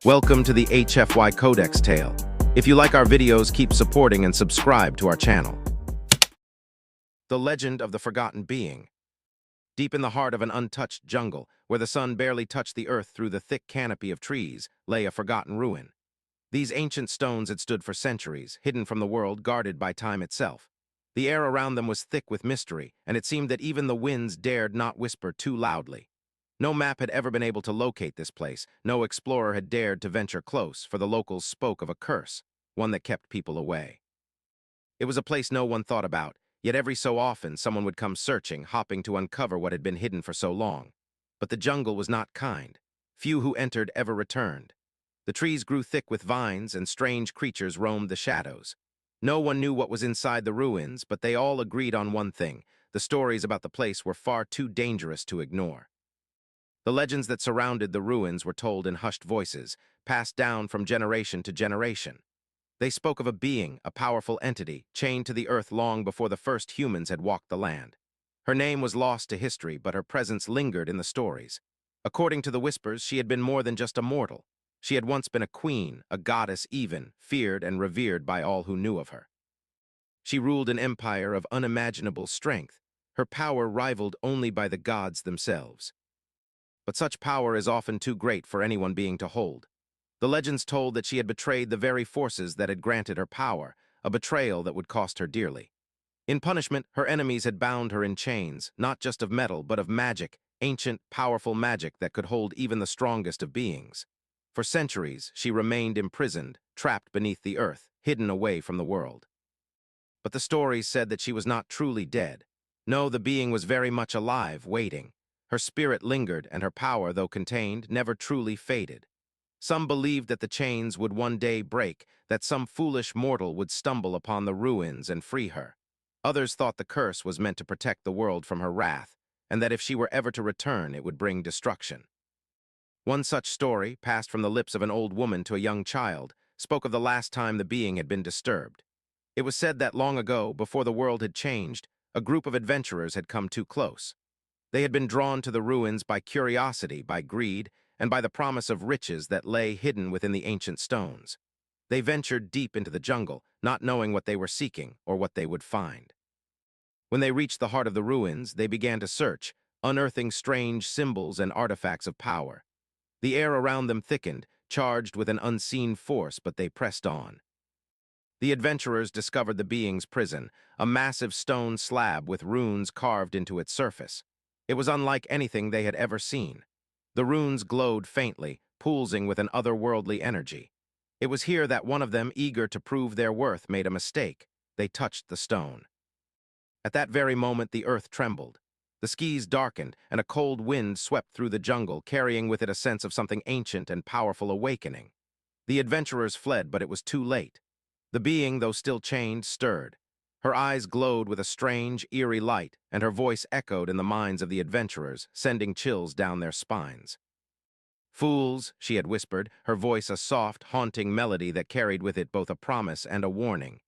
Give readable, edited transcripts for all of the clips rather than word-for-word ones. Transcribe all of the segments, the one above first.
Welcome to the HFY Codex tale. If you like our videos, keep supporting and subscribe to our channel. The Legend of the Forgotten Being. Deep in the heart of an untouched jungle, where the sun barely touched the earth through the thick canopy of trees, lay a forgotten ruin. These ancient stones had stood for centuries, hidden from the world, guarded by time itself. The air around them was thick with mystery, and it seemed that even the winds dared not whisper too loudly. No map had ever been able to locate this place. No explorer had dared to venture close, for the locals spoke of a curse, one that kept people away. It was a place no one thought about, yet every so often someone would come searching, hoping to uncover what had been hidden for so long. But the jungle was not kind. Few who entered ever returned. The trees grew thick with vines, and strange creatures roamed the shadows. No one knew what was inside the ruins, but they all agreed on one thing: the stories about the place were far too dangerous to ignore. The legends that surrounded the ruins were told in hushed voices, passed down from generation to generation. They spoke of a being, a powerful entity, chained to the earth long before the first humans had walked the land. Her name was lost to history, but her presence lingered in the stories. According to the whispers, she had been more than just a mortal. She had once been a queen, a goddess even, feared and revered by all who knew of her. She ruled an empire of unimaginable strength, her power rivaled only by the gods themselves. But such power is often too great for anyone being to hold. The legends told that she had betrayed the very forces that had granted her power, a betrayal that would cost her dearly. In punishment, her enemies had bound her in chains, not just of metal, but of magic, ancient, powerful magic that could hold even the strongest of beings. For centuries, she remained imprisoned, trapped beneath the earth, hidden away from the world. But the stories said that she was not truly dead. No, the being was very much alive, waiting. Her spirit lingered, and her power, though contained, never truly faded. Some believed that the chains would one day break, that some foolish mortal would stumble upon the ruins and free her. Others thought the curse was meant to protect the world from her wrath, and that if she were ever to return, it would bring destruction. One such story, passed from the lips of an old woman to a young child, spoke of the last time the being had been disturbed. It was said that long ago, before the world had changed, a group of adventurers had come too close. They had been drawn to the ruins by curiosity, by greed, and by the promise of riches that lay hidden within the ancient stones. They ventured deep into the jungle, not knowing what they were seeking or what they would find. When they reached the heart of the ruins, they began to search, unearthing strange symbols and artifacts of power. The air around them thickened, charged with an unseen force, but they pressed on. The adventurers discovered the being's prison, a massive stone slab with runes carved into its surface. It was unlike anything they had ever seen. The runes glowed faintly, pulsing with an otherworldly energy. It was here that one of them, eager to prove their worth, made a mistake. They touched the stone. At that very moment, the earth trembled. The skies darkened, and a cold wind swept through the jungle, carrying with it a sense of something ancient and powerful awakening. The adventurers fled, but it was too late. The being, though still chained, stirred. Her eyes glowed with a strange, eerie light, and her voice echoed in the minds of the adventurers, sending chills down their spines. "Fools," she had whispered, her voice a soft, haunting melody that carried with it both a promise and a warning.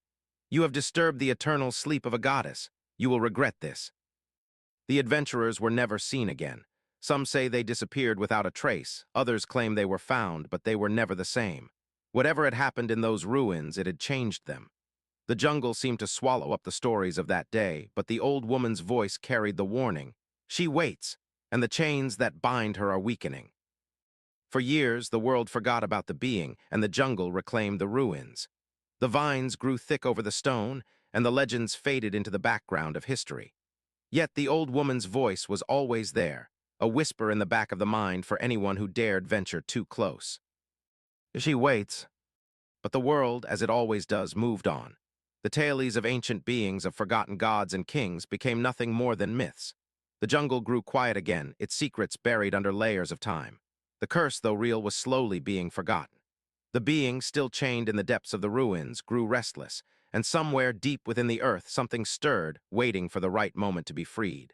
"You have disturbed the eternal sleep of a goddess. You will regret this." The adventurers were never seen again. Some say they disappeared without a trace. Others claim they were found, but they were never the same. Whatever had happened in those ruins, it had changed them. The jungle seemed to swallow up the stories of that day, but the old woman's voice carried the warning. She waits, and the chains that bind her are weakening. For years, the world forgot about the being, and the jungle reclaimed the ruins. The vines grew thick over the stone, and the legends faded into the background of history. Yet the old woman's voice was always there, a whisper in the back of the mind for anyone who dared venture too close. She waits. But the world, as it always does, moved on. The tales of ancient beings, of forgotten gods and kings, became nothing more than myths. The jungle grew quiet again, its secrets buried under layers of time. The curse, though real, was slowly being forgotten. The being, still chained in the depths of the ruins, grew restless, and somewhere deep within the earth something stirred, waiting for the right moment to be freed.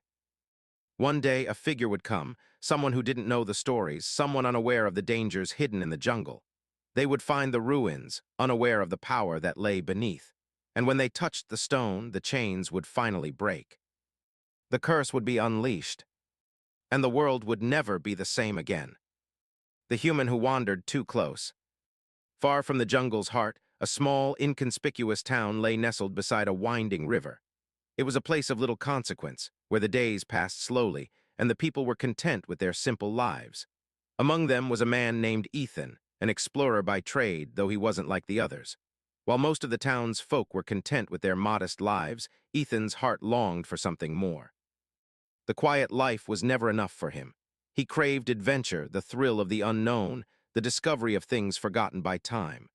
One day a figure would come, someone who didn't know the stories, someone unaware of the dangers hidden in the jungle. They would find the ruins, unaware of the power that lay beneath. And when they touched the stone, the chains would finally break. The curse would be unleashed, and the world would never be the same again. the human who wandered too close. Far from the jungle's heart, a small, inconspicuous town lay nestled beside a winding river. It was a place of little consequence, where the days passed slowly, and the people were content with their simple lives. Among them was a man named Ethan, an explorer by trade, though he wasn't like the others. While most of the town's folk were content with their modest lives, Ethan's heart longed for something more. The quiet life was never enough for him. He craved adventure, the thrill of the unknown, the discovery of things forgotten by time.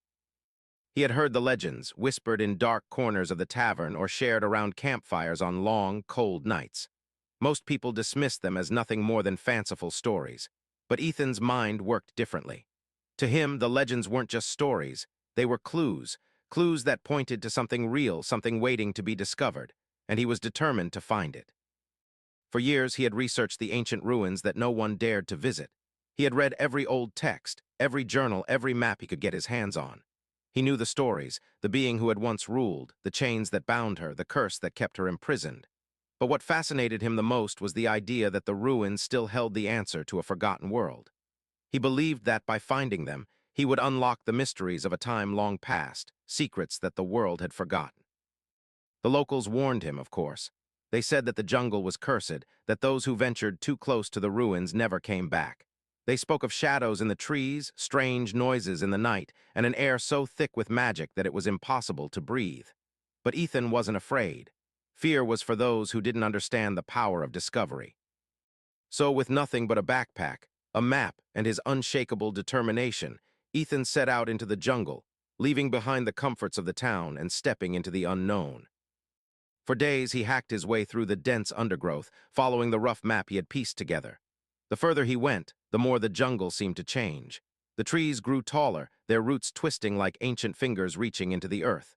He had heard the legends, whispered in dark corners of the tavern or shared around campfires on long, cold nights. Most people dismissed them as nothing more than fanciful stories, but Ethan's mind worked differently. To him, the legends weren't just stories, they were clues, clues that pointed to something real, something waiting to be discovered, and he was determined to find it. For years, he had researched the ancient ruins that no one dared to visit. He had read every old text, every journal, every map he could get his hands on. He knew the stories, the being who had once ruled, the chains that bound her, the curse that kept her imprisoned. But what fascinated him the most was the idea that the ruins still held the answer to a forgotten world. He believed that by finding them, he would unlock the mysteries of a time long past, secrets that the world had forgotten. The locals warned him, of course. They said that the jungle was cursed, that those who ventured too close to the ruins never came back. They spoke of shadows in the trees, strange noises in the night, and an air so thick with magic that it was impossible to breathe. But Ethan wasn't afraid. Fear was for those who didn't understand the power of discovery. So, with nothing but a backpack, a map, and his unshakable determination, Ethan set out into the jungle, leaving behind the comforts of the town and stepping into the unknown. For days, he hacked his way through the dense undergrowth, following the rough map he had pieced together. The further he went, the more the jungle seemed to change. The trees grew taller, their roots twisting like ancient fingers reaching into the earth.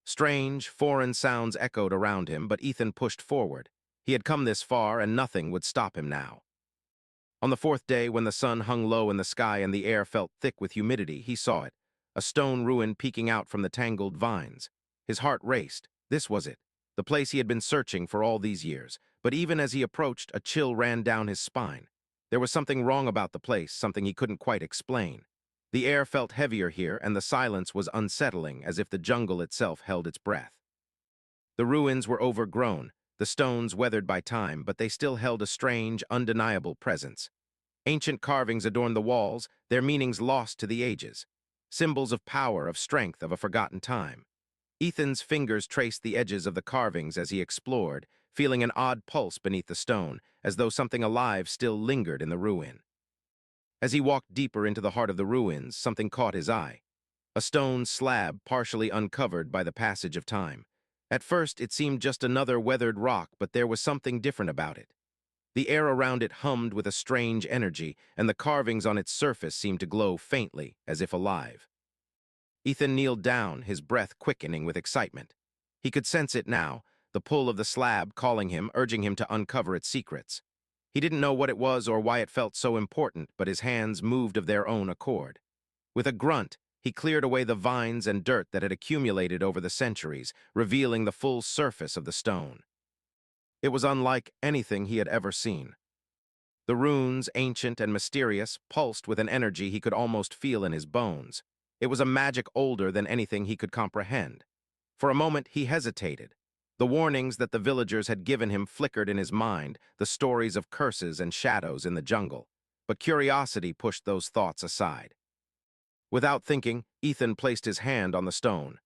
Strange, foreign sounds echoed around him, but Ethan pushed forward. He had come this far, and nothing would stop him now. On the fourth day, when the sun hung low in the sky and the air felt thick with humidity, he saw it, a stone ruin peeking out from the tangled vines. His heart raced. This was it, the place he had been searching for all these years. But even as he approached, a chill ran down his spine. There was something wrong about the place, something he couldn't quite explain. The air felt heavier here, and the silence was unsettling, as if the jungle itself held its breath. The ruins were overgrown, the stones weathered by time, but they still held a strange, undeniable presence. Ancient carvings adorned the walls, their meanings lost to the ages. Symbols of power, of strength, of a forgotten time. Ethan's fingers traced the edges of the carvings as he explored, feeling an odd pulse beneath the stone, as though something alive still lingered in the ruin. As he walked deeper into the heart of the ruins, something caught his eye. A stone slab partially uncovered by the passage of time. At first, it seemed just another weathered rock, but there was something different about it. The air around it hummed with a strange energy, and the carvings on its surface seemed to glow faintly, as if alive. Ethan kneeled down, his breath quickening with excitement. He could sense it now, the pull of the slab calling him, urging him to uncover its secrets. He didn't know what it was or why it felt so important, but his hands moved of their own accord. With a grunt, he cleared away the vines and dirt that had accumulated over the centuries, revealing the full surface of the stone. It was unlike anything he had ever seen. The runes, ancient and mysterious, pulsed with an energy he could almost feel in his bones. It was a magic older than anything he could comprehend. For a moment, he hesitated. The warnings that the villagers had given him flickered in his mind, the stories of curses and shadows in the jungle. But curiosity pushed those thoughts aside. Without thinking, Ethan placed his hand on the stone.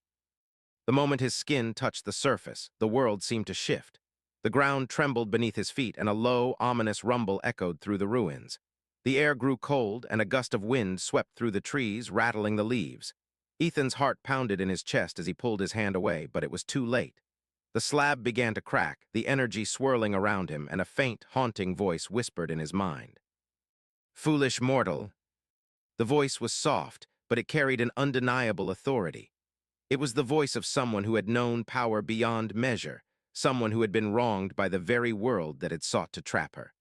The moment his skin touched the surface, the world seemed to shift. The ground trembled beneath his feet, and a low, ominous rumble echoed through the ruins. The air grew cold, and a gust of wind swept through the trees, rattling the leaves. Ethan's heart pounded in his chest as he pulled his hand away, but it was too late. The slab began to crack, the energy swirling around him, and a faint, haunting voice whispered in his mind. "Foolish mortal." The voice was soft, but it carried an undeniable authority. It was the voice of someone who had known power beyond measure, someone who had been wronged by the very world that had sought to trap her.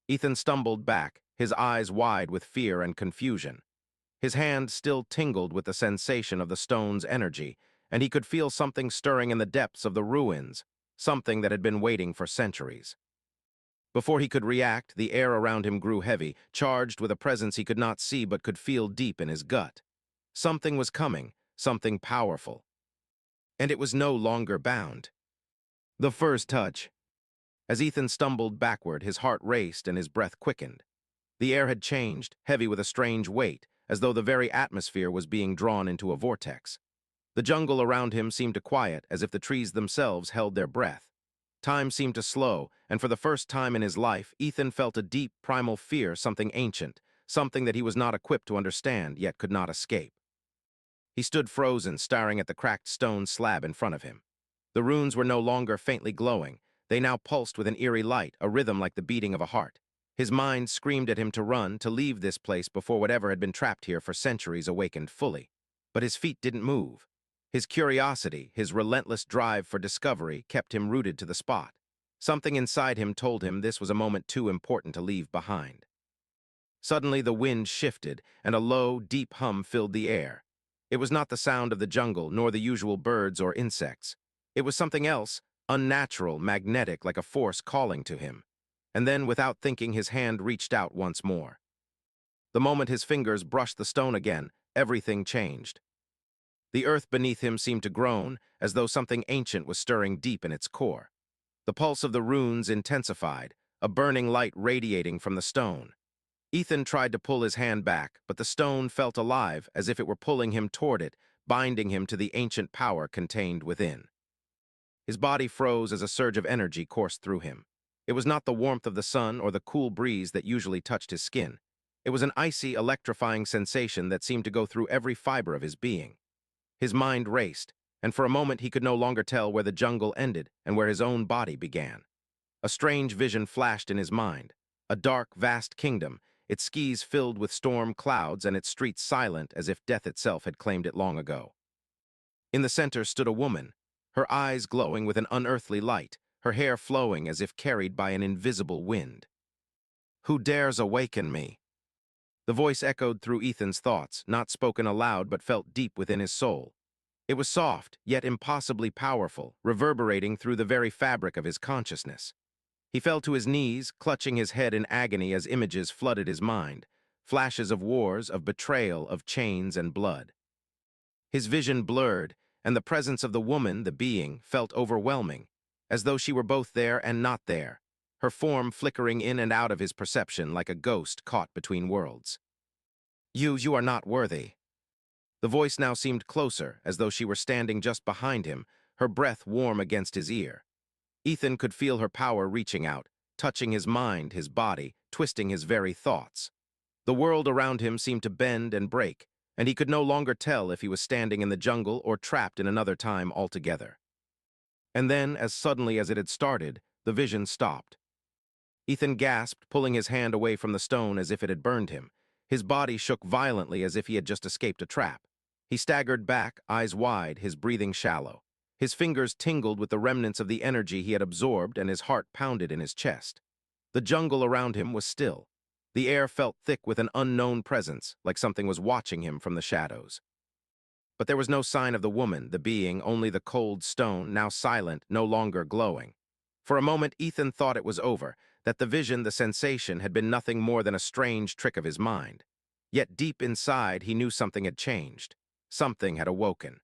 Ethan stumbled back, his eyes wide with fear and confusion. His hand still tingled with the sensation of the stone's energy, and he could feel something stirring in the depths of the ruins, something that had been waiting for centuries. Before he could react, the air around him grew heavy, charged with a presence he could not see but could feel deep in his gut. Something was coming, something powerful. And it was no longer bound. The first touch. As Ethan stumbled backward, his heart raced and his breath quickened. The air had changed, heavy with a strange weight, as though the very atmosphere was being drawn into a vortex. The jungle around him seemed to quiet, as if the trees themselves held their breath. Time seemed to slow, and for the first time in his life, Ethan felt a deep, primal fear, something ancient, something that he was not equipped to understand, yet could not escape. He stood frozen, staring at the cracked stone slab in front of him. The runes were no longer faintly glowing. They now pulsed with an eerie light, a rhythm like the beating of a heart. His mind screamed at him to run, to leave this place before whatever had been trapped here for centuries awakened fully. But his feet didn't move. His curiosity, his relentless drive for discovery, kept him rooted to the spot. Something inside him told him this was a moment too important to leave behind. Suddenly the wind shifted, and a low, deep hum filled the air. It was not the sound of the jungle, nor the usual birds or insects. It was something else, unnatural, magnetic, like a force calling to him. And then, without thinking, his hand reached out once more. The moment his fingers brushed the stone again, everything changed. The earth beneath him seemed to groan, as though something ancient was stirring deep in its core. The pulse of the runes intensified, a burning light radiating from the stone. Ethan tried to pull his hand back, but the stone felt alive, as if it were pulling him toward it, binding him to the ancient power contained within. His body froze as a surge of energy coursed through him. It was not the warmth of the sun or the cool breeze that usually touched his skin. It was an icy, electrifying sensation that seemed to go through every fiber of his being. His mind raced, and for a moment he could no longer tell where the jungle ended and where his own body began. A strange vision flashed in his mind. A dark, vast kingdom, its skies filled with storm clouds and its streets silent as if death itself had claimed it long ago. In the center stood a woman, her eyes glowing with an unearthly light, her hair flowing as if carried by an invisible wind. "Who dares awaken me?" The voice echoed through Ethan's thoughts, not spoken aloud but felt deep within his soul. It was soft, yet impossibly powerful, reverberating through the very fabric of his consciousness. He fell to his knees, clutching his head in agony as images flooded his mind, flashes of wars, of betrayal, of chains and blood. His vision blurred, and the presence of the woman, the being, felt overwhelming, as though she were both there and not there, her form flickering in and out of his perception like a ghost caught between worlds. You are not worthy." The voice now seemed closer, as though she were standing just behind him, her breath warm against his ear. Ethan could feel her power reaching out, touching his mind, his body, twisting his very thoughts. The world around him seemed to bend and break, and he could no longer tell if he was standing in the jungle or trapped in another time altogether. And then, as suddenly as it had started, the vision stopped. Ethan gasped, pulling his hand away from the stone as if it had burned him. His body shook violently as if he had just escaped a trap. He staggered back, eyes wide, his breathing shallow. His fingers tingled with the remnants of the energy he had absorbed, and his heart pounded in his chest. The jungle around him was still. The air felt thick with an unknown presence, like something was watching him from the shadows. But there was no sign of the woman, the being, only the cold stone, now silent, no longer glowing. For a moment, Ethan thought it was over, that the vision, the sensation, had been nothing more than a strange trick of his mind. Yet deep inside, he knew something had changed. Something had awoken.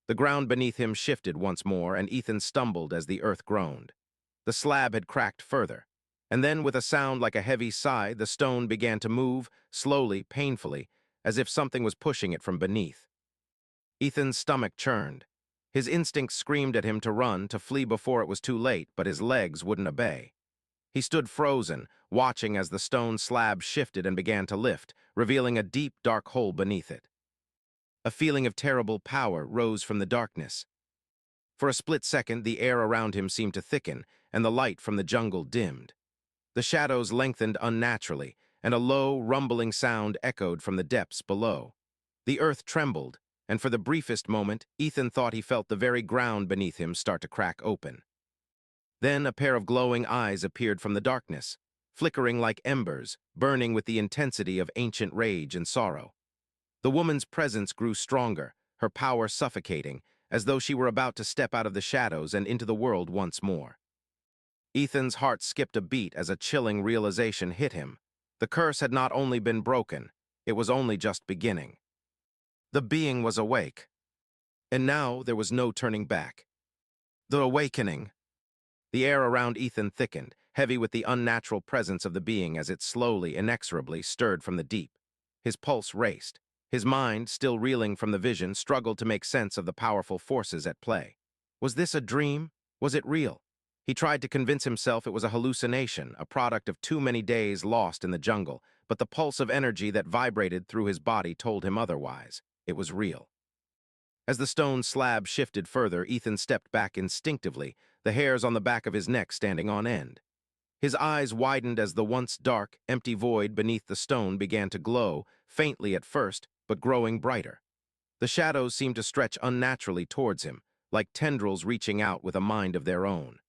The ground beneath him shifted once more, and Ethan stumbled as the earth groaned. The slab had cracked further, and then, with a sound like a heavy sigh, the stone began to move, slowly, painfully, as if something was pushing it from beneath. Ethan's stomach churned. His instincts screamed at him to run, to flee before it was too late, but his legs wouldn't obey. He stood frozen, watching as the stone slab shifted and began to lift, revealing a deep, dark hole beneath it. A feeling of terrible power rose from the darkness. For a split second, the air around him seemed to thicken, and the light from the jungle dimmed. The shadows lengthened unnaturally, and a low, rumbling sound echoed from the depths below. The earth trembled, and for the briefest moment, Ethan thought he felt the very ground beneath him start to crack open. Then a pair of glowing eyes appeared from the darkness, flickering like embers, burning with the intensity of ancient rage and sorrow. The woman's presence grew stronger, her power suffocating, as though she were about to step out of the shadows and into the world once more. Ethan's heart skipped a beat as a chilling realization hit him. The curse had not only been broken, it was only just beginning. The being was awake, and now there was no turning back. The awakening. The air around Ethan thickened, heavy with the unnatural presence of the being as it slowly, inexorably stirred from the deep. His pulse raced. His mind, still reeling from the vision, struggled to make sense of the powerful forces at play. Was this a dream? Was it real? He tried to convince himself it was a hallucination, a product of too many days lost in the jungle, but the pulse of energy that vibrated through his body told him otherwise. It was real. As the stone slab shifted further, Ethan stepped back instinctively, the hairs on the back of his neck standing on end. His eyes widened as the once dark, empty void beneath the stone began to glow, faintly at first, but growing brighter. The shadows seemed to stretch unnaturally towards him, like tendrils reaching out with a mind of their own.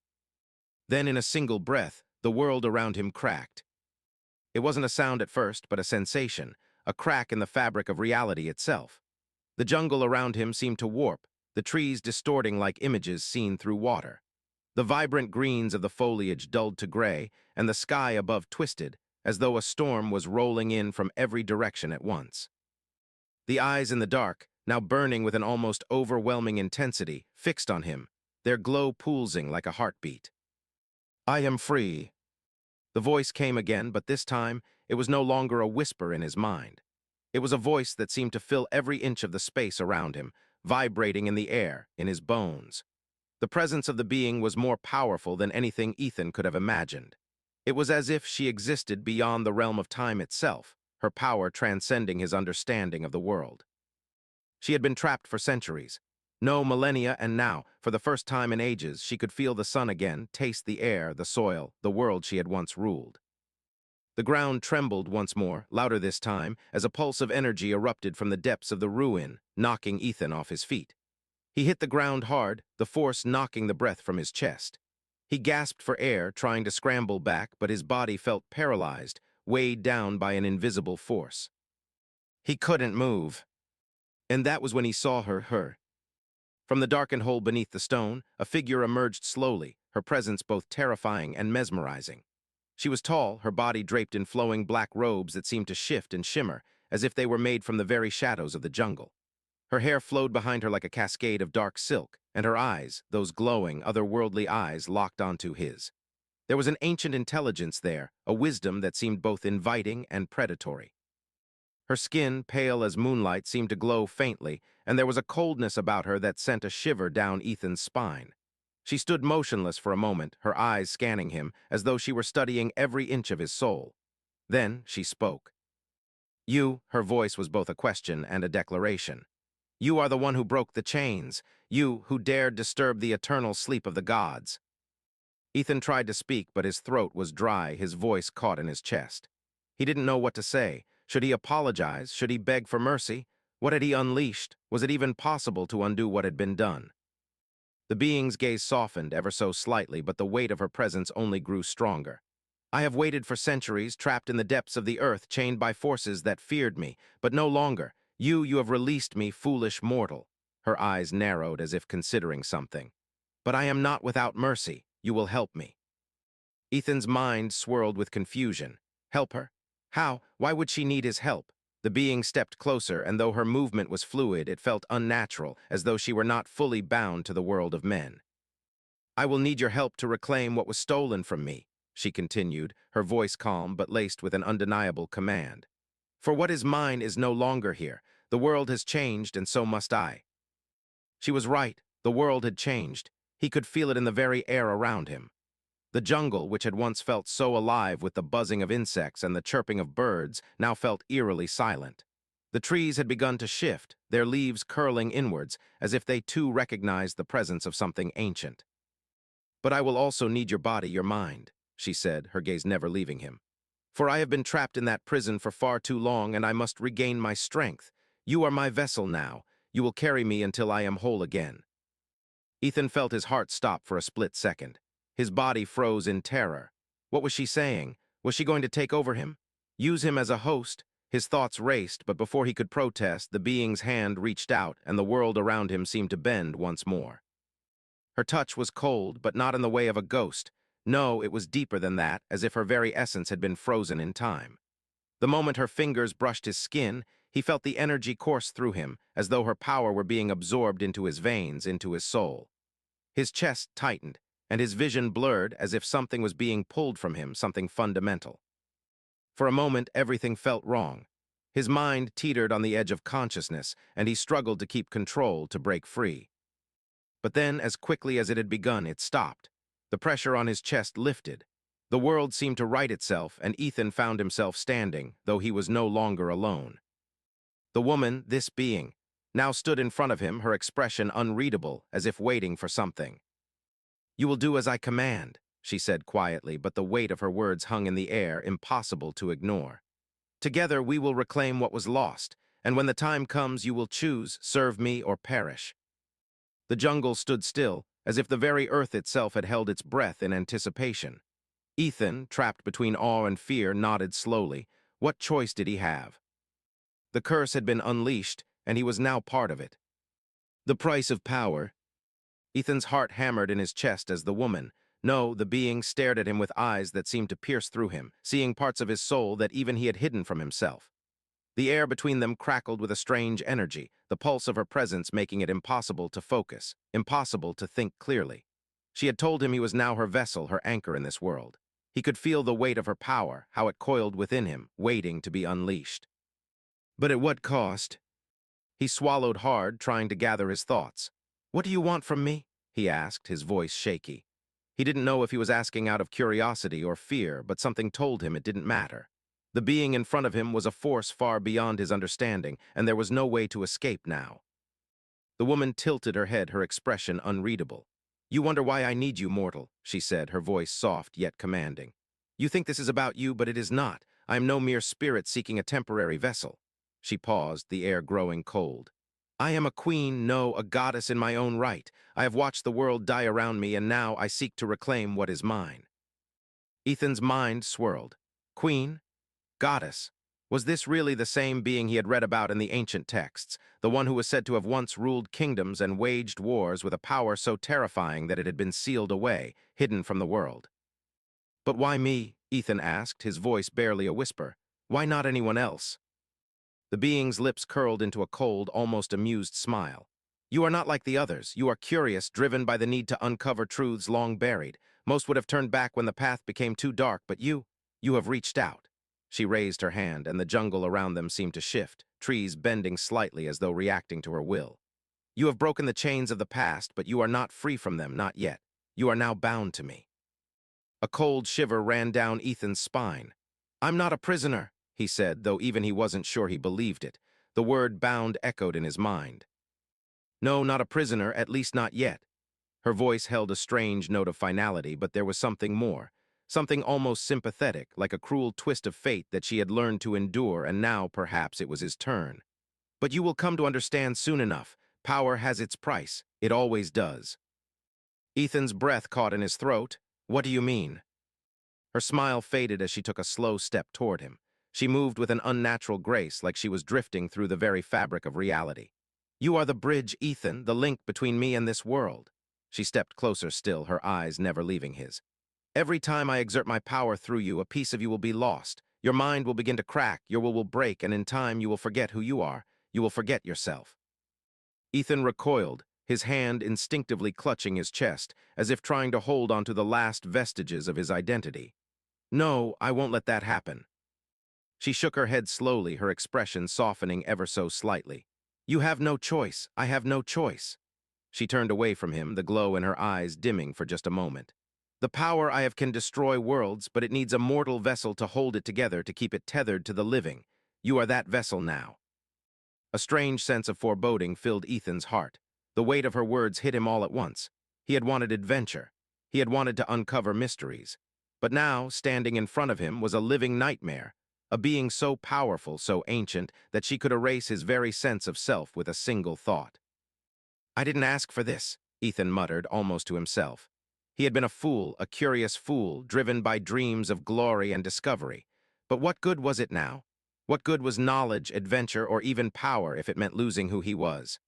Then, in a single breath, the world around him cracked. It wasn't a sound at first, but a sensation, a crack in the fabric of reality itself. The jungle around him seemed to warp, the trees distorting like images seen through water. The vibrant greens of the foliage dulled to gray, and the sky above twisted, as though a storm was rolling in from every direction at once. The eyes in the dark, now burning with an almost overwhelming intensity, fixed on him, their glow pulsing like a heartbeat. "I am free." The voice came again, but this time it was no longer a whisper in his mind. It was a voice that seemed to fill every inch of the space around him, vibrating in the air, in his bones. The presence of the being was more powerful than anything Ethan could have imagined. It was as if she existed beyond the realm of time itself, her power transcending his understanding of the world. She had been trapped for centuries. No, millennia, and now, for the first time in ages, she could feel the sun again, taste the air, the soil, the world she had once ruled. The ground trembled once more, louder this time, as a pulse of energy erupted from the depths of the ruin, knocking Ethan off his feet. He hit the ground hard, the force knocking the breath from his chest. He gasped for air, trying to scramble back, but his body felt paralyzed, weighed down by an invisible force. He couldn't move. And that was when he saw her. From the darkened hole beneath the stone, a figure emerged slowly, her presence both terrifying and mesmerizing. She was tall, her body draped in flowing black robes that seemed to shift and shimmer, as if they were made from the very shadows of the jungle. Her hair flowed behind her like a cascade of dark silk, and her eyes, those glowing, otherworldly eyes, locked onto his. There was an ancient intelligence there, a wisdom that seemed both inviting and predatory. Her skin, pale as moonlight, seemed to glow faintly, and there was a coldness about her that sent a shiver down Ethan's spine. She stood motionless for a moment, her eyes scanning him, as though she were studying every inch of his soul. Then she spoke. "You," her voice was both a question and a declaration. "You are the one who broke the chains, you who dared disturb the eternal sleep of the gods." Ethan tried to speak, but his throat was dry, his voice caught in his chest. He didn't know what to say. Should he apologize? Should he beg for mercy? What had he unleashed? Was it even possible to undo what had been done? The being's gaze softened ever so slightly, but the weight of her presence only grew stronger. "I have waited for centuries, trapped in the depths of the earth, chained by forces that feared me, but no longer. You have released me, foolish mortal." Her eyes narrowed as if considering something. "But I am not without mercy. You will help me." Ethan's mind swirled with confusion. Help her? How? Why would she need his help? The being stepped closer, and though her movement was fluid, it felt unnatural, as though she were not fully bound to the world of men. "I will need your help to reclaim what was stolen from me," she continued, her voice calm but laced with an undeniable command. "For what is mine is no longer here. The world has changed, and so must I." She was right. The world had changed. He could feel it in the very air around him. The jungle, which had once felt so alive with the buzzing of insects and the chirping of birds, now felt eerily silent. The trees had begun to shift, their leaves curling inwards, as if they too recognized the presence of something ancient. "But I will also need your body, your mind," she said, her gaze never leaving him. "For I have been trapped in that prison for far too long, and I must regain my strength. You are my vessel now. You will carry me until I am whole again." Ethan felt his heart stop for a split second. His body froze in terror. What was she saying? Was she going to take over him? Use him as a host? His thoughts raced, but before he could protest, the being's hand reached out, and the world around him seemed to bend once more. Her touch was cold, but not in the way of a ghost. No, it was deeper than that, as if her very essence had been frozen in time. The moment her fingers brushed his skin, he felt the energy course through him, as though her power were being absorbed into his veins, into his soul. His chest tightened, and his vision blurred as if something was being pulled from him, something fundamental. For a moment, everything felt wrong. His mind teetered on the edge of consciousness, and he struggled to keep control, to break free. But then, as quickly as it had begun, it stopped. The pressure on his chest lifted. The world seemed to right itself, and Ethan found himself standing, though he was no longer alone. The woman, this being, now stood in front of him, her expression unreadable, as if waiting for something. "You will do as I command," she said quietly, but the weight of her words hung in the air, impossible to ignore. "Together we will reclaim what was lost, and when the time comes you will choose, serve me or perish." The jungle stood still, as if the very earth itself had held its breath in anticipation. Ethan, trapped between awe and fear, nodded slowly. What choice did he have? The curse had been unleashed, and he was now part of it. The price of power. Ethan's heart hammered in his chest as the woman, no, the being, stared at him with eyes that seemed to pierce through him, seeing parts of his soul that even he had hidden from himself. The air between them crackled with a strange energy, the pulse of her presence making it impossible to focus, impossible to think clearly. She had told him he was now her vessel, her anchor in this world. He could feel the weight of her power, how it coiled within him, waiting to be unleashed. But at what cost? He swallowed hard, trying to gather his thoughts. "What do you want from me?" he asked, his voice shaky. He didn't know if he was asking out of curiosity or fear, but something told him it didn't matter. The being in front of him was a force far beyond his understanding, and there was no way to escape now. The woman tilted her head, her expression unreadable. "You wonder why I need you, mortal," she said, her voice soft yet commanding. "You think this is about you, but it is not. I am no mere spirit seeking a temporary vessel." She paused, the air growing cold. "I am a queen, no, a goddess in my own right. I have watched the world die around me, and now I seek to reclaim what is mine." Ethan's mind swirled. Queen? Goddess? Was this really the same being he had read about in the ancient texts, the one who was said to have once ruled kingdoms and waged wars with a power so terrifying that it had been sealed away, hidden from the world? "But why me?" Ethan asked, his voice barely a whisper. "Why not anyone else?" The being's lips curled into a cold, almost amused smile. "You are not like the others. You are curious, driven by the need to uncover truths long buried. Most would have turned back when the path became too dark, but you have reached out." She raised her hand, and the jungle around them seemed to shift, trees bending slightly as though reacting to her will. "You have broken the chains of the past, but you are not free from them, not yet. You are now bound to me." A cold shiver ran down Ethan's spine. "I'm not a prisoner," he said, though even he wasn't sure he believed it. The word bound echoed in his mind. "No, not a prisoner, at least not yet." Her voice held a strange note of finality, but there was something more. Something almost sympathetic, like a cruel twist of fate that she had learned to endure, and now, perhaps, it was his turn. "But you will come to understand soon enough. Power has its price. It always does." Ethan's breath caught in his throat. "What do you mean?" Her smile faded as she took a slow step toward him. She moved with an unnatural grace, like she was drifting through the very fabric of reality. "You are the bridge, Ethan, the link between me and this world." She stepped closer still, her eyes never leaving his. "Every time I exert my power through you, a piece of you will be lost. Your mind will begin to crack, your will break, and in time you will forget who you are. You will forget yourself." Ethan recoiled, his hand instinctively clutching his chest, as if trying to hold onto the last vestiges of his identity. "No, I won't let that happen." She shook her head slowly, her expression softening ever so slightly. "You have no choice. I have no choice." She turned away from him, the glow in her eyes dimming for just a moment. "The power I have can destroy worlds, but it needs a mortal vessel to hold it together, to keep it tethered to the living. You are that vessel now." A strange sense of foreboding filled Ethan's heart. The weight of her words hit him all at once. He had wanted adventure. He had wanted to uncover mysteries. But now, standing in front of him, was a living nightmare, a being so powerful, so ancient, that she could erase his very sense of self with a single thought. "I didn't ask for this," Ethan muttered, almost to himself. He had been a fool, a curious fool, driven by dreams of glory and discovery. But what good was it now? What good was knowledge, adventure, or even power if it meant losing who he was?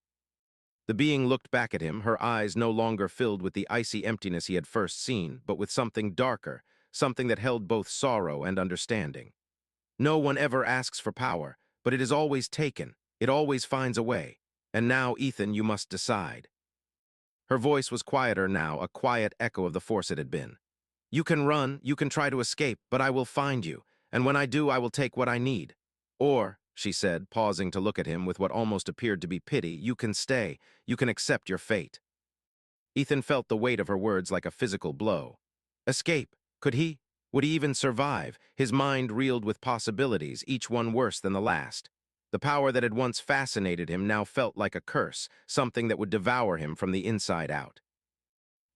The being looked back at him, her eyes no longer filled with the icy emptiness he had first seen, but with something darker, something that held both sorrow and understanding. No one ever asks for power, but it is always taken. It always finds a way. And now, Ethan, you must decide. Her voice was quieter now, a quiet echo of the force it had been. You can run, you can try to escape, but I will find you, and when I do, I will take what I need. Or, she said, pausing to look at him with what almost appeared to be pity, you can stay, you can accept your fate. Ethan felt the weight of her words like a physical blow. Escape? Could he? Would he even survive? His mind reeled with possibilities, each one worse than the last. The power that had once fascinated him now felt like a curse, something that would devour him from the inside out.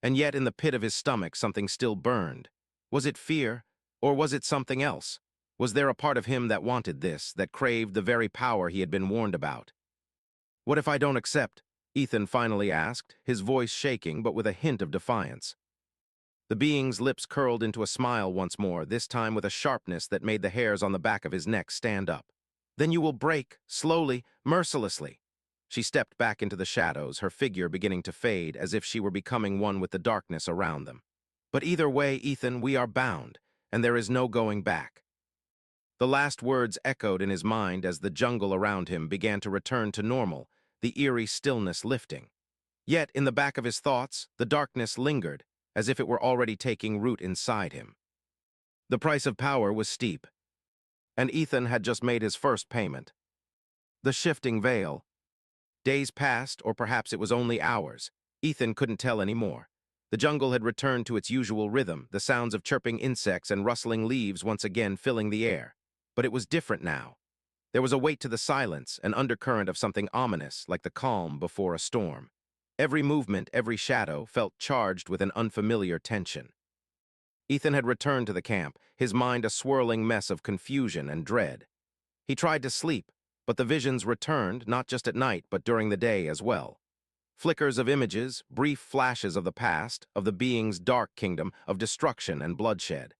And yet in the pit of his stomach something still burned. Was it fear? Or was it something else? Was there a part of him that wanted this, that craved the very power he had been warned about? What if I don't accept? Ethan finally asked, his voice shaking but with a hint of defiance. The being's lips curled into a smile once more, this time with a sharpness that made the hairs on the back of his neck stand up. Then you will break, slowly, mercilessly. She stepped back into the shadows, her figure beginning to fade as if she were becoming one with the darkness around them. But either way, Ethan, we are bound, and there is no going back. The last words echoed in his mind as the jungle around him began to return to normal, the eerie stillness lifting. Yet, in the back of his thoughts, the darkness lingered, as if it were already taking root inside him. The price of power was steep, and Ethan had just made his first payment. The shifting veil. Days passed, or perhaps it was only hours. Ethan couldn't tell anymore. The jungle had returned to its usual rhythm, the sounds of chirping insects and rustling leaves once again filling the air. But it was different now. There was a weight to the silence, an undercurrent of something ominous, like the calm before a storm. Every movement, every shadow, felt charged with an unfamiliar tension. Ethan had returned to the camp, his mind a swirling mess of confusion and dread. He tried to sleep, but the visions returned, not just at night, but during the day as well. Flickers of images, brief flashes of the past, of the being's dark kingdom, of destruction and bloodshed.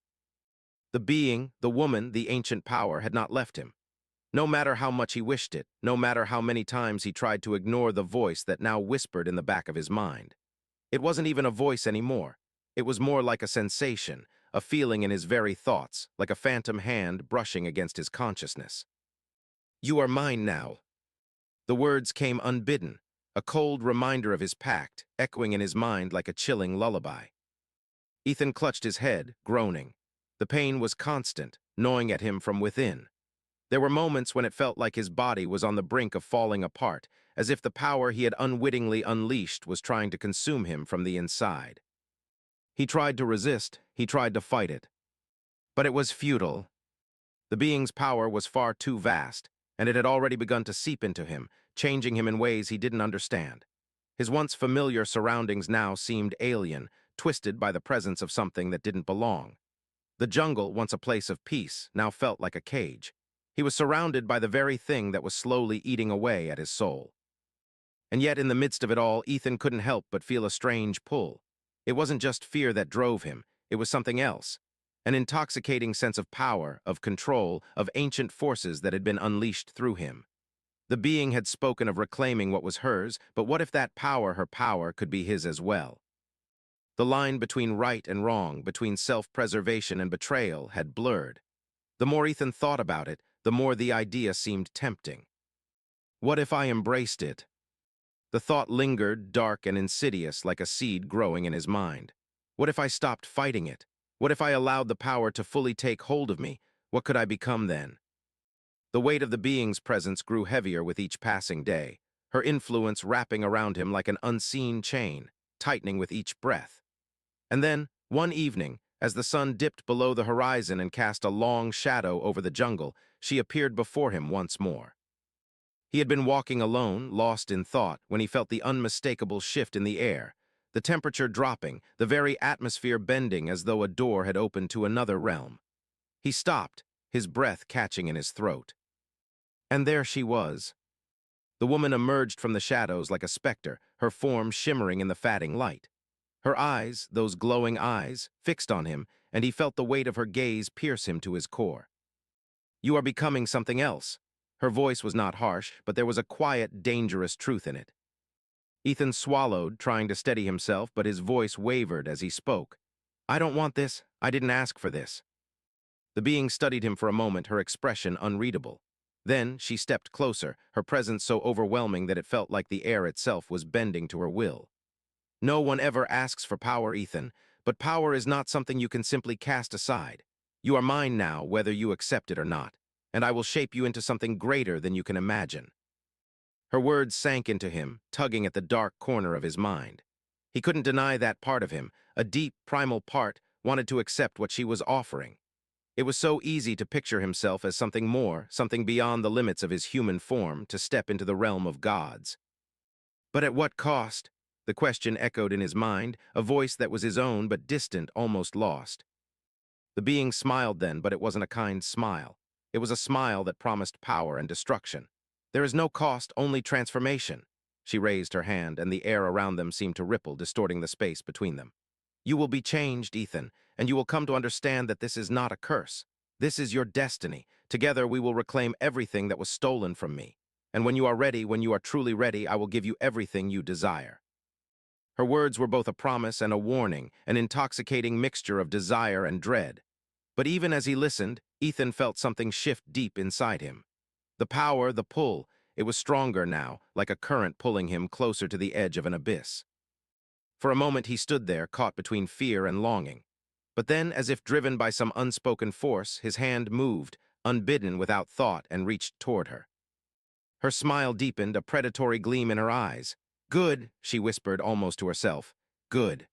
The being, the woman, the ancient power had not left him. No matter how much he wished it, no matter how many times he tried to ignore the voice that now whispered in the back of his mind. It wasn't even a voice anymore. It was more like a sensation, a feeling in his very thoughts, like a phantom hand brushing against his consciousness. You are mine now. The words came unbidden, a cold reminder of his pact, echoing in his mind like a chilling lullaby. Ethan clutched his head, groaning. The pain was constant, gnawing at him from within. There were moments when it felt like his body was on the brink of falling apart, as if the power he had unwittingly unleashed was trying to consume him from the inside. He tried to resist, he tried to fight it. But it was futile. The being's power was far too vast, and it had already begun to seep into him, changing him in ways he didn't understand. His once familiar surroundings now seemed alien, twisted by the presence of something that didn't belong. The jungle, once a place of peace, now felt like a cage. He was surrounded by the very thing that was slowly eating away at his soul. And yet, in the midst of it all, Ethan couldn't help but feel a strange pull. It wasn't just fear that drove him, it was something else. An intoxicating sense of power, of control, of ancient forces that had been unleashed through him. The being had spoken of reclaiming what was hers, but what if that power, her power, could be his as well? The line between right and wrong, between self-preservation and betrayal, had blurred. The more Ethan thought about it, the more the idea seemed tempting. What if I embraced it? The thought lingered, dark and insidious, like a seed growing in his mind. What if I stopped fighting it? What if I allowed the power to fully take hold of me? What could I become then? The weight of the being's presence grew heavier with each passing day, her influence wrapping around him like an unseen chain, tightening with each breath. And then, one evening, as the sun dipped below the horizon and cast a long shadow over the jungle, she appeared before him once more. He had been walking alone, lost in thought, when he felt the unmistakable shift in the air, the temperature dropping, the very atmosphere bending as though a door had opened to another realm. He stopped, his breath catching in his throat. And there she was. The woman emerged from the shadows like a specter, her form shimmering in the fading light. Her eyes, those glowing eyes, fixed on him, and he felt the weight of her gaze pierce him to his core. You are becoming something else. Her voice was not harsh, but there was a quiet, dangerous truth in it. Ethan swallowed, trying to steady himself, but his voice wavered as he spoke. "I don't want this. I didn't ask for this." The being studied him for a moment, her expression unreadable. Then she stepped closer, her presence so overwhelming that it felt like the air itself was bending to her will. "No one ever asks for power, Ethan, but power is not something you can simply cast aside. You are mine now, whether you accept it or not, and I will shape you into something greater than you can imagine." Her words sank into him, tugging at the dark corner of his mind. He couldn't deny that part of him, a deep, primal part, wanted to accept what she was offering. It was so easy to picture himself as something more, something beyond the limits of his human form, to step into the realm of gods. But at what cost? The question echoed in his mind, a voice that was his own but distant, almost lost. The being smiled then, but it wasn't a kind smile. It was a smile that promised power and destruction. "There is no cost, only transformation." She raised her hand, and the air around them seemed to ripple, distorting the space between them. "You will be changed, Ethan, and you will come to understand that this is not a curse. This is your destiny. Together we will reclaim everything that was stolen from me. And when you are ready, when you are truly ready, I will give you everything you desire." Her words were both a promise and a warning, an intoxicating mixture of desire and dread. But even as he listened, Ethan felt something shift deep inside him. The power, the pull, it was stronger now, like a current pulling him closer to the edge of an abyss. For a moment he stood there, caught between fear and longing. But then, as if driven by some unspoken force, his hand moved, unbidden, without thought, and reached toward her. Her smile deepened, a predatory gleam in her eyes. "Good," she whispered almost to herself. "Good."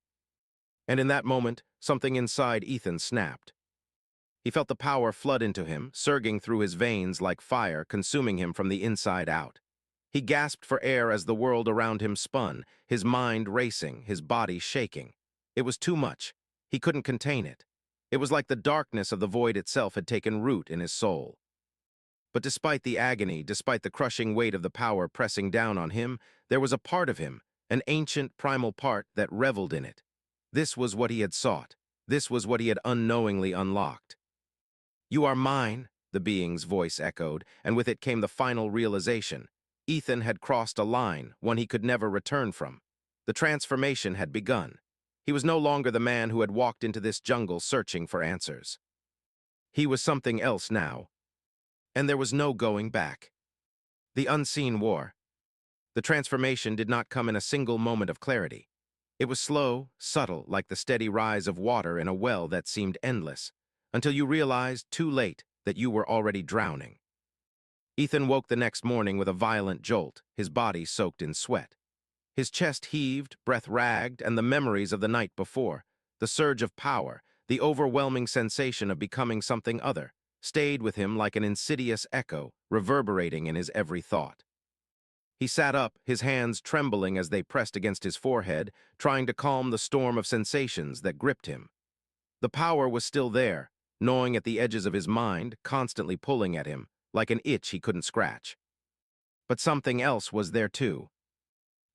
And in that moment, something inside Ethan snapped. He felt the power flood into him, surging through his veins like fire, consuming him from the inside out. He gasped for air as the world around him spun, his mind racing, his body shaking. It was too much. He couldn't contain it. It was like the darkness of the void itself had taken root in his soul. But despite the agony, despite the crushing weight of the power pressing down on him, there was a part of him, an ancient, primal part, that reveled in it. This was what he had sought. This was what he had unknowingly unlocked. "You are mine," the being's voice echoed, and with it came the final realization. Ethan had crossed a line, one he could never return from. The transformation had begun. He was no longer the man who had walked into this jungle searching for answers. He was something else now, and there was no going back. The unseen war. The transformation did not come in a single moment of clarity. It was slow, subtle, like the steady rise of water in a well that seemed endless, until you realized, too late, that you were already drowning. Ethan woke the next morning with a violent jolt, his body soaked in sweat. His chest heaved, breath ragged, and the memories of the night before, the surge of power, the overwhelming sensation of becoming something other, stayed with him like an insidious echo, reverberating in his every thought. He sat up, his hands trembling as they pressed against his forehead, trying to calm the storm of sensations that gripped him. The power was still there, gnawing at the edges of his mind, constantly pulling at him, like an itch he couldn't scratch. But something else was there too.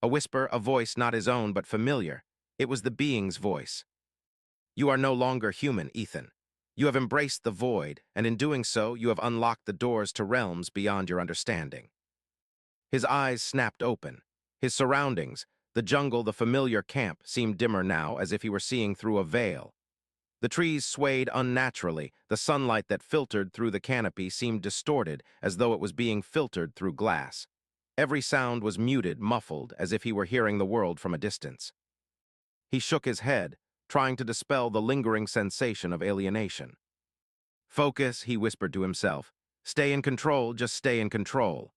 A whisper, a voice not his own but familiar. It was the being's voice. "You are no longer human, Ethan. You have embraced the void, and in doing so, you have unlocked the doors to realms beyond your understanding." His eyes snapped open. His surroundings, the jungle, the familiar camp, seemed dimmer now, as if he were seeing through a veil. The trees swayed unnaturally, the sunlight that filtered through the canopy seemed distorted, as though it was being filtered through glass. Every sound was muted, muffled, as if he were hearing the world from a distance. He shook his head, trying to dispel the lingering sensation of alienation. "Focus," he whispered to himself. "Stay in control, just stay in control."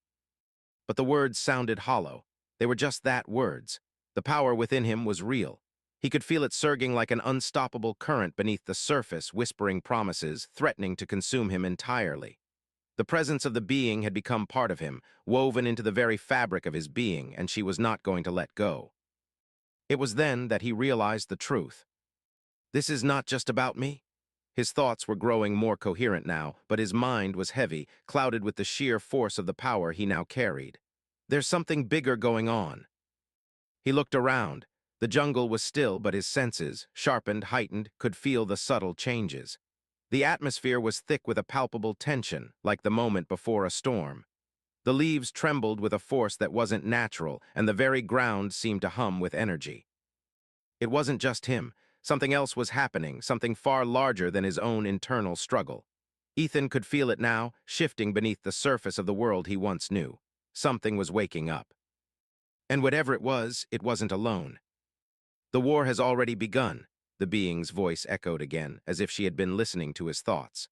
But the words sounded hollow. They were just that, words. The power within him was real. He could feel it surging like an unstoppable current beneath the surface, whispering promises, threatening to consume him entirely. The presence of the being had become part of him, woven into the very fabric of his being, and she was not going to let go. It was then that he realized the truth. "This is not just about me." His thoughts were growing more coherent now, but his mind was heavy, clouded with the sheer force of the power he now carried. "There's something bigger going on." He looked around. The jungle was still, but his senses, sharpened, heightened, could feel the subtle changes. The atmosphere was thick with a palpable tension, like the moment before a storm. The leaves trembled with a force that wasn't natural, and the very ground seemed to hum with energy. It wasn't just him. Something else was happening, something far larger than his own internal struggle. Ethan could feel it now, shifting beneath the surface of the world he once knew. Something was waking up. And whatever it wasn't alone. "The war has already begun," the being's voice echoed again, as if she had been listening to his thoughts.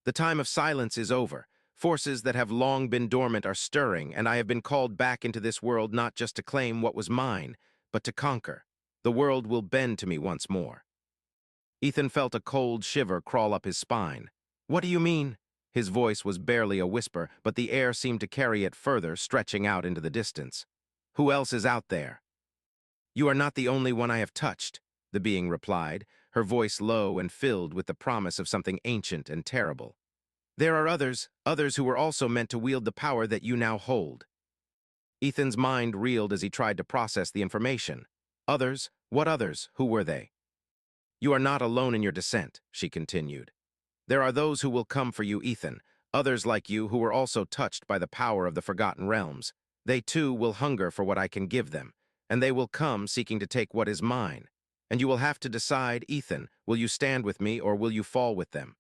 "The time of silence is over. Forces that have long been dormant are stirring, and I have been called back into this world not just to claim what was mine, but to conquer. The world will bend to me once more." Ethan felt a cold shiver crawl up his spine. "What do you mean?" His voice was barely a whisper, but the air seemed to carry it further, stretching out into the distance. "Who else is out there?" "You are not the only one I have touched," the being replied, her voice low and filled with the promise of something ancient and terrible. "There are others who were also meant to wield the power that you now hold." Ethan's mind reeled as he tried to process the information. "Others? What others? Who were they?" "You are not alone in your descent," she continued. "There are those who will come for you, Ethan, others like you who were also touched by the power of the Forgotten Realms. They too will hunger for what I can give them, and they will come seeking to take what is mine. And you will have to decide, Ethan, will you stand with me or will you fall with them?"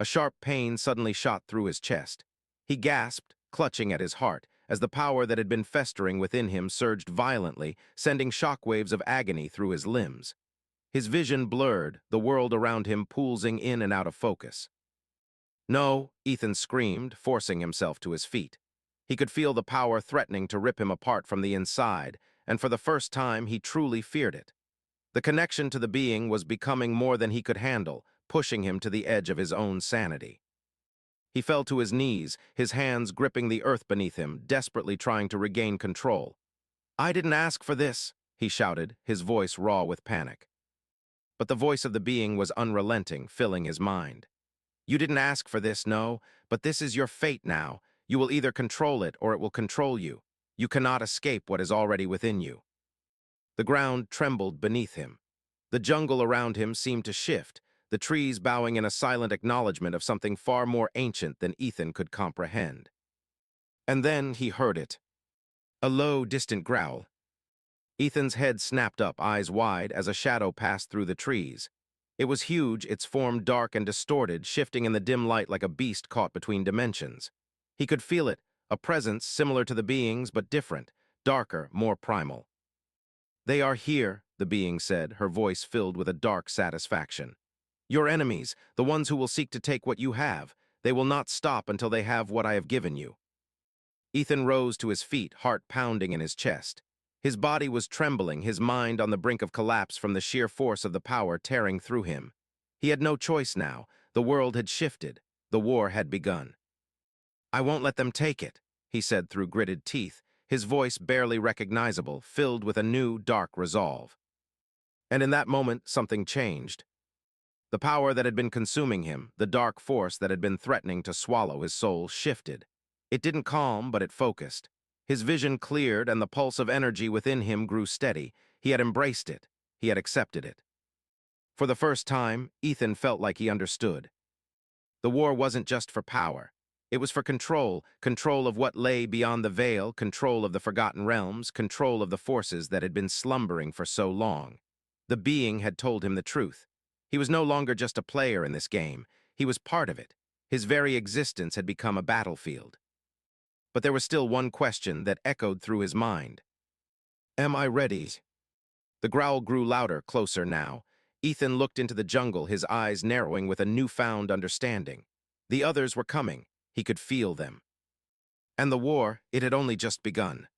A sharp pain suddenly shot through his chest. He gasped, clutching at his heart, as the power that had been festering within him surged violently, sending shockwaves of agony through his limbs. His vision blurred, the world around him pulsing in and out of focus. "No," Ethan screamed, forcing himself to his feet. He could feel the power threatening to rip him apart from the inside, and for the first time he truly feared it. The connection to the being was becoming more than he could handle, pushing him to the edge of his own sanity. He fell to his knees, his hands gripping the earth beneath him, desperately trying to regain control. "I didn't ask for this," he shouted, his voice raw with panic. But the voice of the being was unrelenting, filling his mind. "You didn't ask for this, no, but this is your fate now. You will either control it or it will control you. You cannot escape what is already within you." The ground trembled beneath him. The jungle around him seemed to shift, the trees bowing in a silent acknowledgement of something far more ancient than Ethan could comprehend. And then he heard it. A low, distant growl. Ethan's head snapped up, eyes wide, as a shadow passed through the trees. It was huge, its form dark and distorted, shifting in the dim light like a beast caught between dimensions. He could feel it, a presence similar to the being's but different, darker, more primal. "They are here," the being said, her voice filled with a dark satisfaction. "Your enemies, the ones who will seek to take what you have. They will not stop until they have what I have given you." Ethan rose to his feet, heart pounding in his chest. His body was trembling, his mind on the brink of collapse from the sheer force of the power tearing through him. He had no choice now. The world had shifted. The war had begun. "I won't let them take it," he said through gritted teeth, his voice barely recognizable, filled with a new, dark resolve. And in that moment, something changed. The power that had been consuming him, the dark force that had been threatening to swallow his soul, shifted. It didn't calm, but it focused. His vision cleared, and the pulse of energy within him grew steady. He had embraced it. He had accepted it. For the first time, Ethan felt like he understood. The war wasn't just for power. It was for control, control of what lay beyond the veil, control of the Forgotten Realms, control of the forces that had been slumbering for so long. The being had told him the truth. He was no longer just a player in this game. He was part of it. His very existence had become a battlefield. But there was still one question that echoed through his mind. "Am I ready?" The growl grew louder, closer now. Ethan looked into the jungle, his eyes narrowing with a newfound understanding. The others were coming. He could feel them. And the war, it had only just begun.